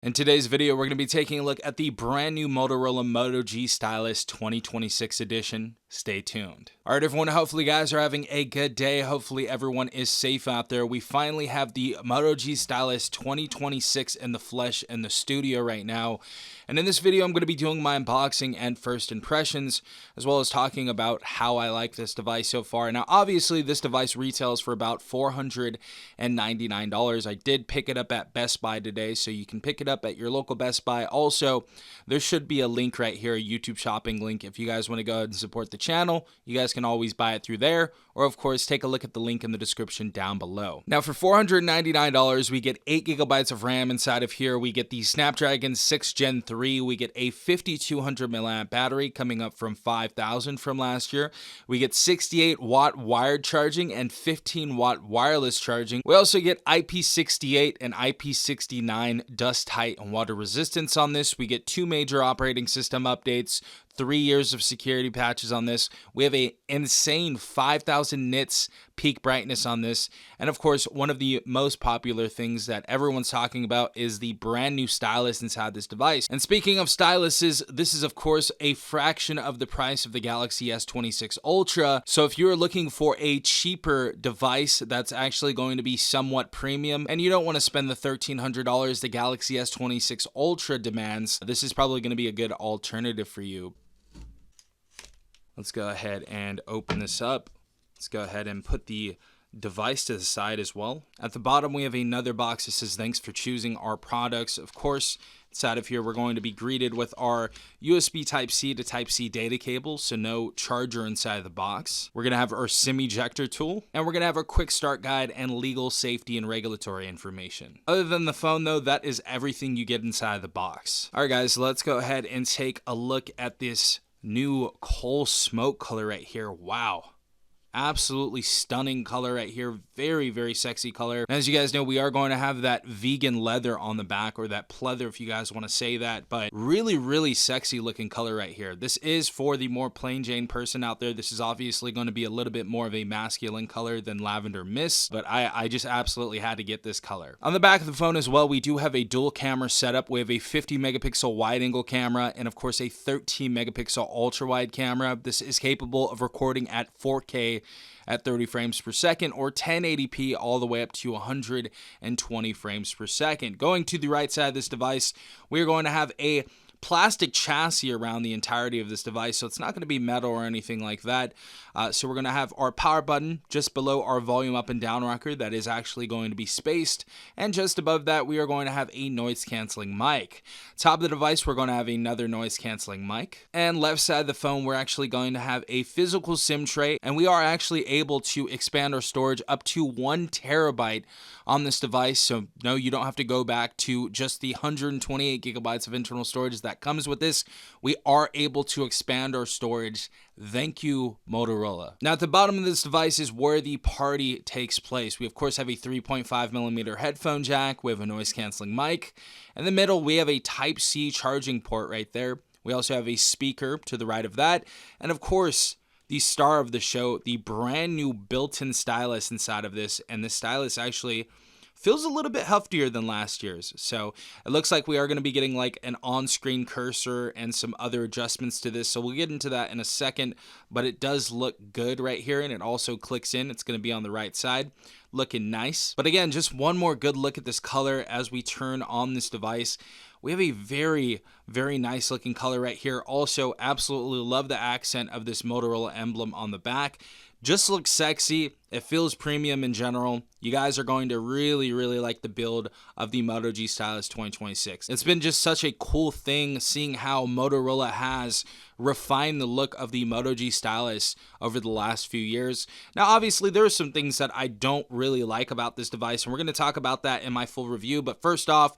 In today's video, we're going to be taking a look at the brand new Motorola Moto G Stylus 2026 edition. Stay tuned. All right, everyone, hopefully you guys are having a good day. Hopefully everyone is safe out there. We finally have the Moto G Stylus 2026 in the flesh in the studio right now. And in this video, I'm going to be doing my unboxing and first impressions, as well as talking about how I like this device so far. Now, obviously, this device retails for about $499. I did pick it up at Best Buy today, so you can pick it up at your local Best Buy. Also, there should be a link right here, a YouTube shopping link. If you guys want to go ahead and support the channel, you guys can always buy it through there, or of course, take a look at the link in the description down below. Now, for $499, we get 8 gigabytes of RAM inside of here. We get the Snapdragon 6 Gen 3. We get a 5200 milliamp battery coming up from 5000 from last year. We get 68 watt wired charging and 15 watt wireless charging. We also get IP68 and IP69 dust height and water resistance on this. We get 2 major operating system updates, 3 years of security patches on this. We have a insane 5000 nits peak brightness on this. And of course, one of the most popular things that everyone's talking about is the brand new stylus inside this device. And speaking of styluses, this is of course a fraction of the price of the Galaxy S26 Ultra. So if you're looking for a cheaper device that's actually going to be somewhat premium and you don't want to spend the $1,300 the Galaxy S26 Ultra demands, this is probably going to be a good alternative for you. Let's go ahead and open this up. Let's go ahead and put the device to the side as well. At the bottom, we have another box that says, "Thanks for choosing our products." Of course, inside of here, we're going to be greeted with our USB Type-C to Type-C data cable, so no charger inside the box. We're going to have our SIM ejector tool, and we're going to have our quick start guide and legal, safety, and regulatory information. Other than the phone, though, that is everything you get inside the box. All right, guys, let's go ahead and take a look at this new coal smoke color right here. Wow. Absolutely stunning color right here. Very, very sexy color. And as you guys know, we are going to have that vegan leather on the back, or that pleather if you guys want to say that, but really, really sexy looking color right here. This is for the more plain Jane person out there. This is obviously going to be a little bit more of a masculine color than lavender mist, but I just absolutely had to get this color. On the back of the phone as well, we do have a dual camera setup. We have a 50 megapixel wide angle camera and of course a 13 megapixel ultra wide camera. This is capable of recording at 4K at 30 frames per second or 1080p all the way up to 120 frames per second. Going to the right side of this device, we're going to have a plastic chassis around the entirety of this device, so it's not going to be metal or anything like that. So we're going to have our power button just below our volume up and down rocker that is actually going to be spaced, and just above that we are going to have a noise canceling mic. Top of the device, we're going to have another noise canceling mic, and left side of the phone we're actually going to have a physical SIM tray, and we are actually able to expand our storage up to 1 terabyte on this device. So no, you don't have to go back to just the 128 gigabytes of internal storage that comes with this. We are able to expand our storage. Thank you, Motorola. Now at the bottom of this device is where the party takes place. We of course have a 3.5 millimeter headphone jack. We have a noise canceling mic. In the middle, we have a Type-C charging port right there. We also have a speaker to the right of that. And of course, the star of the show, the brand new built-in stylus inside of this. And this stylus actually feels a little bit heftier than last year's. So it looks like we are going to be getting like an on-screen cursor and some other adjustments to this. So we'll get into that in a second, but it does look good right here. And it also clicks in. It's going to be on the right side, looking nice. But again, just one more good look at this color as we turn on this device. We have a very, very nice looking color right here. Also, absolutely love the accent of this Motorola emblem on the back. Just looks sexy. It feels premium in general. You guys are going to really, really like the build of the Moto G Stylus 2026. It's been just such a cool thing seeing how Motorola has refined the look of the Moto G Stylus over the last few years. Now, obviously, there are some things that I don't really like about this device, and we're going to talk about that in my full review. But first off,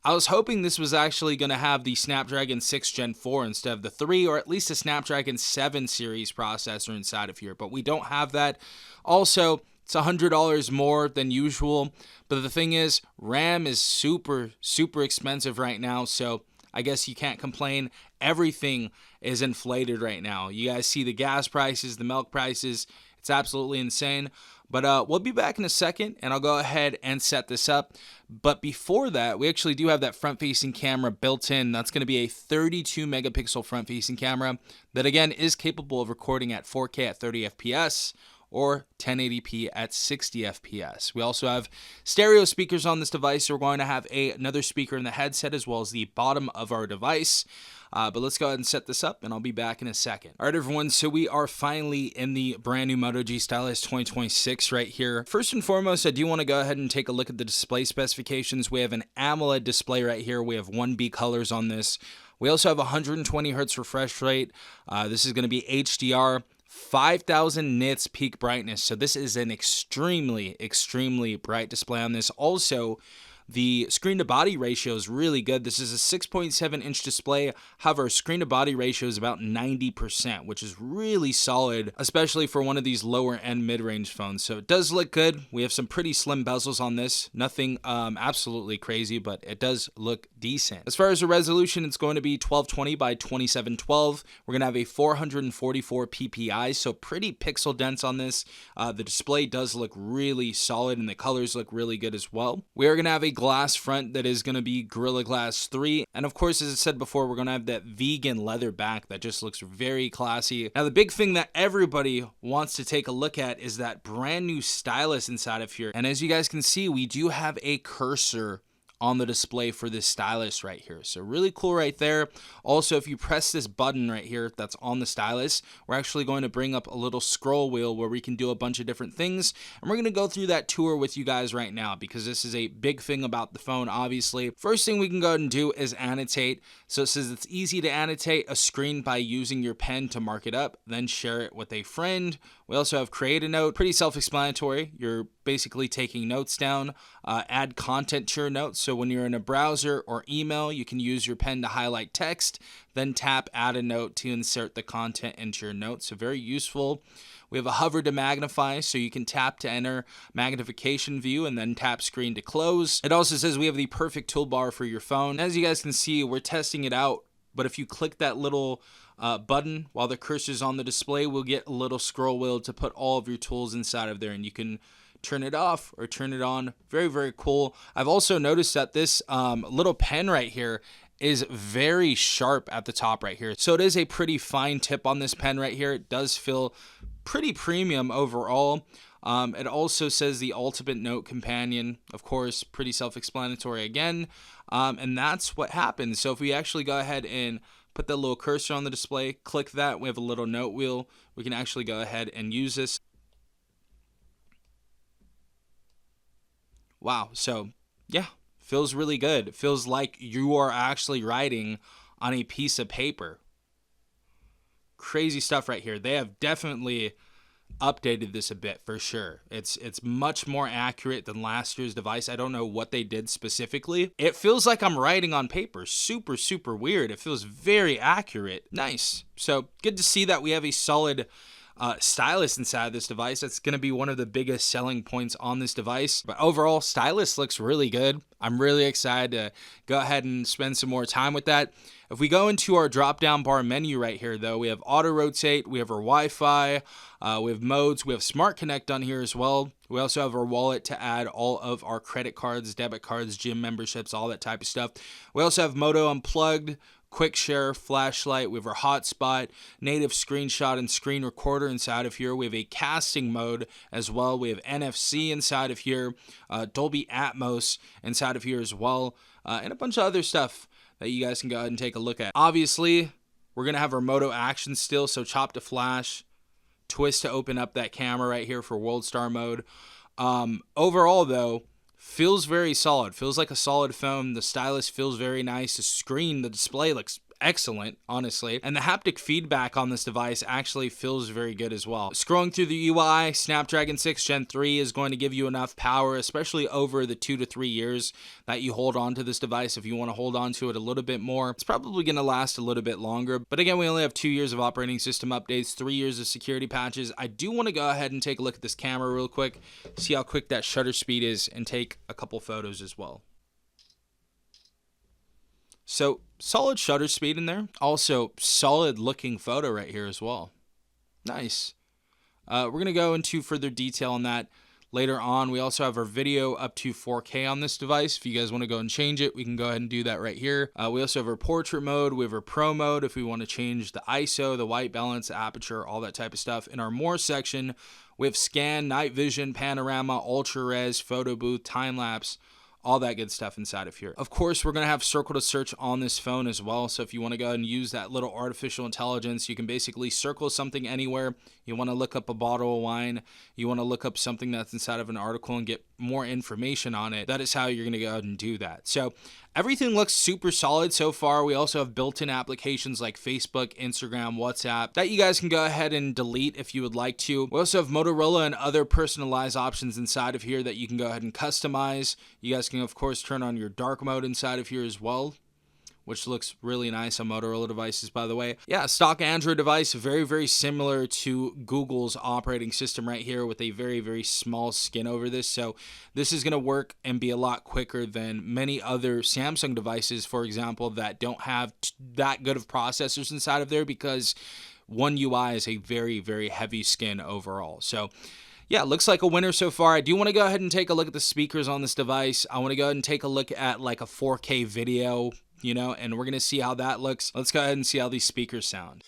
I was hoping this was actually going to have the Snapdragon 6 Gen 4 instead of the 3, or at least a Snapdragon 7 series processor inside of here, but we don't have that. Also, it's $100 more than usual, but the thing is, RAM is super, super expensive right now, so I guess you can't complain. Everything is inflated right now. You guys see the gas prices, the milk prices. It's absolutely insane. But we'll be back in a second, and I'll go ahead and set this up. But before that, we actually do have that front-facing camera built in. That's going to be a 32-megapixel front-facing camera that, again, is capable of recording at 4K at 30 FPS or 1080p at 60 FPS. We also have stereo speakers on this device, so we're going to have another speaker in the headset as well as the bottom of our device. But let's go ahead and set this up, and I'll be back in a second. All right, everyone, so we are finally in the brand new Moto G Stylus 2026 right here. First and foremost, I do want to go ahead and take a look at the display specifications. We have an AMOLED display right here. We have 1B colors on this. We also have 120 hertz refresh rate. This is going to be HDR. 5,000 nits peak brightness. So this is an extremely bright display on this. Also, the screen to body ratio is really good. This is a 6.7 inch display. However, screen to body ratio is about 90%, which is really solid, especially for one of these lower end mid-range phones. So it does look good. We have some pretty slim bezels on this. Nothing absolutely crazy, but it does look decent. As far as the resolution, it's going to be 1220 by 2712. We're going to have a 444 ppi, so pretty pixel dense on this. The display does look really solid, and the colors look really good as well. We are going to have a glass front that is going to be Gorilla Glass 3, and of course, as I said before, we're going to have that vegan leather back that just looks very classy. Now, the big thing that everybody wants to take a look at is that brand new stylus inside of here, and as you guys can see, we do have a cursor on the display for this stylus right here. So really cool right there. Also, if you press this button right here that's on the stylus, we're actually going to bring up a little scroll wheel where we can do a bunch of different things. And we're going to go through that tour with you guys right now because this is a big thing about the phone, obviously. First thing we can go ahead and do is annotate. So it says it's easy to annotate a screen by using your pen to mark it up, then share it with a friend. We also have create a note, pretty self-explanatory. You're basically taking notes down, add content to your notes. So when you're in a browser or email, you can use your pen to highlight text, then tap add a note to insert the content into your notes. So very useful. We have a hover to magnify, so you can tap to enter magnification view and then tap screen to close. It also says we have the perfect toolbar for your phone. As you guys can see, we're testing it out, but if you click that little button while the cursor is on the display, we'll get a little scroll wheel to put all of your tools inside of there, and you can turn it off or turn it on. Very cool. I've also noticed that this little pen right here is very sharp at the top right here. So it is a pretty fine tip on this pen right here. It does feel pretty premium overall. It also says the ultimate note companion, of course, pretty self-explanatory again. And that's what happens. So if we actually go ahead and put that little cursor on the display, click that, we have a little note wheel. We can actually go ahead and use this. Wow, so yeah, feels really good. It feels like you are actually writing on a piece of paper. Crazy stuff right here. They have definitely updated this a bit for sure. It's much more accurate than last year's device. I don't know what they did specifically. It feels like I'm writing on paper. Super weird. It feels very accurate. Nice. So good to see that we have a solid stylus inside this device. That's going to be one of the biggest selling points on this device. But overall, stylus looks really good. I'm really excited to go ahead and spend some more time with that. If we go into our drop-down bar menu right here, though, we have auto rotate, we have our Wi-Fi, we have modes, we have Smart Connect on here as well. We also have our wallet to add all of our credit cards, debit cards, gym memberships, all that type of stuff. We also have Moto Unplugged, Quick Share, flashlight. We have our hotspot, native screenshot and screen recorder inside of here. We have a casting mode as well. We have NFC inside of here, Dolby Atmos inside of here as well, and a bunch of other stuff that you guys can go ahead and take a look at. Obviously, we're going to have our Moto action still, so chop to flash, twist to open up that camera right here for World Star mode. Overall, though, feels very solid. Feels like a solid phone. The stylus feels very nice. The screen, the display looks excellent, honestly. And the haptic feedback on this device actually feels very good as well. Scrolling through the UI, Snapdragon 6 Gen 3 is going to give you enough power, especially over the 2 to 3 years that you hold on to this device. If you want to hold on to it a little bit more, it's probably going to last a little bit longer. But again, we only have 2 years of operating system updates, 3 years of security patches. I do want to go ahead and take a look at this camera real quick, see how quick that shutter speed is, and take a couple photos as well. So solid shutter speed in there. Also solid looking photo right here as well. Nice. We're going to go into further detail on that later on. We also have our video up to 4K on this device. If you guys want to go and change it, we can go ahead and do that right here. We also have our portrait mode. We have our pro mode if we want to change the ISO, the white balance, the aperture, all that type of stuff. In our more section, we have scan, night vision, panorama, ultra res, photo booth, time lapse, all that good stuff inside of here. Of course, we're going to have circle to search on this phone as well. So if you want to go ahead and use that little artificial intelligence, you can basically circle something anywhere. You want to look up a bottle of wine, you want to look up something that's inside of an article and get more information on it. That is how you're going to go ahead and do that. So everything looks super solid so far. We also have built-in applications like Facebook, Instagram, WhatsApp that you guys can go ahead and delete if you would like to. We also have Motorola and other personalized options inside of here that you can go ahead and customize. You guys can, of course, turn on your dark mode inside of here as well, which looks really nice on Motorola devices, by the way. Yeah, stock Android device, very, very similar to Google's operating system right here with a very, very small skin over this. So this is going to work and be a lot quicker than many other Samsung devices, for example, that don't have that good of processors inside of there because One UI is a very, very heavy skin overall. So yeah, looks like a winner so far. I do want to go ahead and take a look at the speakers on this device. I want to go ahead and take a look at like a 4K video, you know, and we're going to see how that looks. Let's go ahead and see how these speakers sound.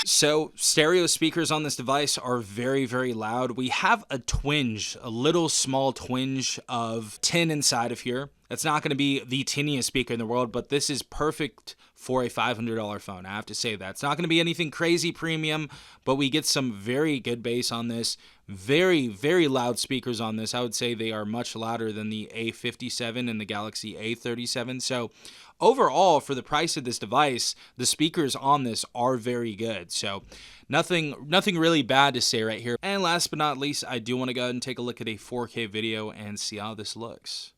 So stereo speakers on this device are very, very loud. We have a twinge, a little small twinge of tin inside of here. That's not going to be the tiniest speaker in the world, but this is perfect for a $500 phone. I have to say that. It's not going to be anything crazy premium, but we get some very good bass on this. Very, very loud speakers on this. I would say they are much louder than the A57 and the Galaxy A37. So overall, for the price of this device, the speakers on this are very good. So nothing really bad to say right here. And last but not least, I do want to go ahead and take a look at a 4K video and see how this looks.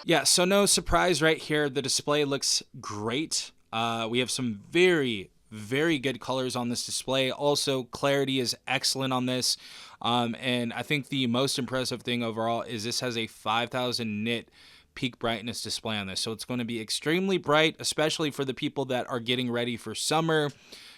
Yeah, so no surprise right here. The display looks great. We have some very, very good colors on this display. Also, clarity is excellent on this. And I think the most impressive thing overall is this has a 5000 nit peak brightness display on this. So it's going to be extremely bright, especially for the people that are getting ready for summer.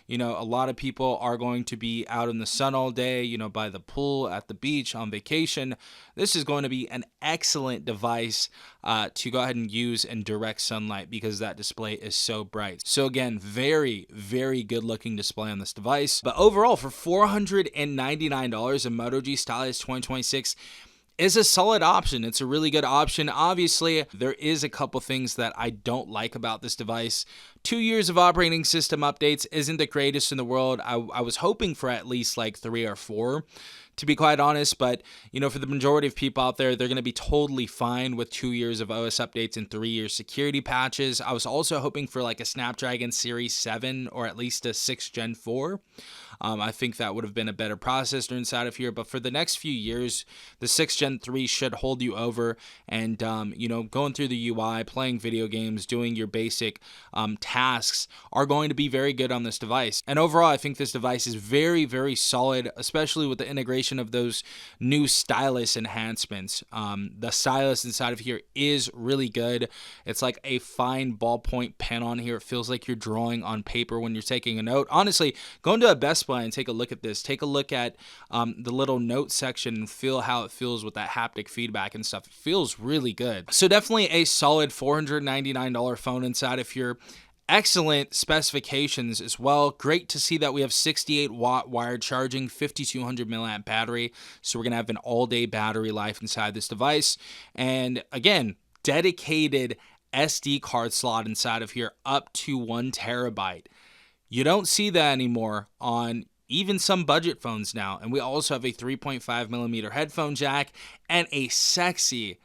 You know, a lot of people are going to be out in the sun all day, you know, by the pool, at the beach, on vacation. This is going to be an excellent device to go ahead and use in direct sunlight because that display is so bright. So again, very, very good looking display on this device. But overall, for $499, a Moto G Stylus 2026 is a solid option. It's a really good option. Obviously, there is a couple things that I don't like about this device. 2 years of operating system updates isn't the greatest in the world. I was hoping for at least like 3 or 4, to be quite honest, but you know, for the majority of people out there, they're going to be totally fine with 2 years of OS updates and 3 years security patches. I was also hoping for like a Snapdragon Series 7 or at least a 6th Gen 4. I think that would have been a better processor inside of here, but for the next few years, the 6th Gen 3 should hold you over, and you know, going through the UI, playing video games, doing your basic tasks are going to be very good on this device. And overall, I think this device is very, very solid, especially with the integration of those new stylus enhancements. The stylus inside of here is really good. It's like a fine ballpoint pen on here. It feels like you're drawing on paper when you're taking a note. Honestly, go into a Best Buy and take a look at this. Take a look at the little note section and feel how it feels with that haptic feedback and stuff. It feels really good. So definitely a solid $499 phone inside of here. Excellent specifications as well. Great to see that we have 68 watt wired charging, 5200 milliamp battery. So we're going to have an all-day battery life inside this device. And again, dedicated SD card slot inside of here up to 1 terabyte. You don't see that anymore on even some budget phones now. And we also have a 3.5 millimeter headphone jack and a sexy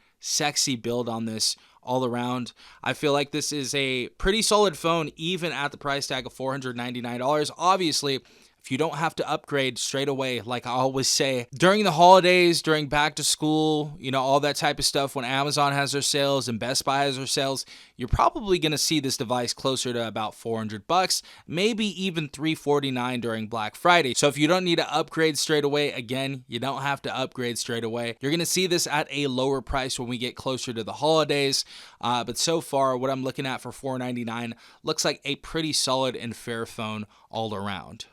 build on this all around. I feel like this is a pretty solid phone, even at the price tag of $499. Obviously, if you don't have to upgrade straight away, like I always say, during the holidays, during back to school, all that type of stuff, when Amazon has their sales and Best Buy has their sales, you're probably going to see this device closer to about $400, maybe even $349 during Black Friday. So if you don't need to upgrade straight away, again, you don't have to upgrade straight away. You're going to see this at a lower price when we get closer to the holidays. But so far, what I'm looking at for $499 looks like a pretty solid and fair phone all around.